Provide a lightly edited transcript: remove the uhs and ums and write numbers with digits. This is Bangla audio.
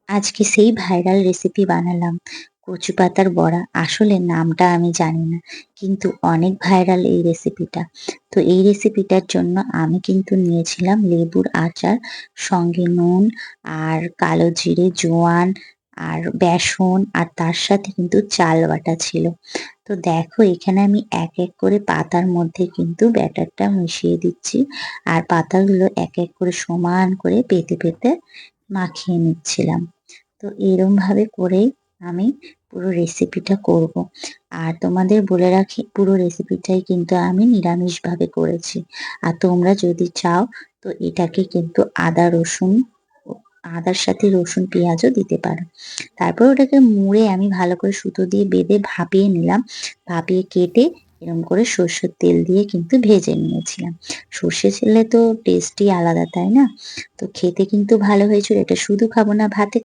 আজকে সেই ভাইরাল রেসিপি বানালাম কচু পাতার বড়া। আসলে নামটা আমি জানি না। কিন্তু অনেক ভাইরাল এই রেসিপিটা। তো এই রেসিপিটার জন্য আমি কিন্তু নিয়েছিলাম লেবুর আচার, সঙ্গে নুন আর কালো জিরে, জোয়ান আর বেসন আর তার সাথে কিন্তু চাল বাটা ছিল। তো দেখো এখানে আমি এক করে পাতার মধ্যে কিন্তু ব্যাটারটা মিশিয়ে দিচ্ছি। আর পাতাগুলো এক করে সমান করে পেতে মাখিয়ে নিচ্ছিলাম। তো এরমভাবে করেই আমি পুরো রেসিপিটা করব। আর তোমাদের বলে রাখি পুরো রেসিপিটাই কিন্তু আমি নিরামিষভাবে করেছি। আর তোমরা যদি চাও তো এটাকে কিন্তু আদার সাথে রসুন পেঁয়াজও দিতে পারো। তারপর ওটাকে মুড়ে আমি ভালো করে সুতো দিয়ে বেঁধে ভাপিয়ে নিলাম। ভাপিয়ে কেটে এরম করে সর্ষের তেল দিয়ে কিন্তু ভেজে নিয়েছিলাম। সর্ষে তেলে তো টেস্টই আলাদা, তাই না? তো খেতে কিন্তু ভালো হয়েছিল। এটা শুধু খাবো না, ভাতে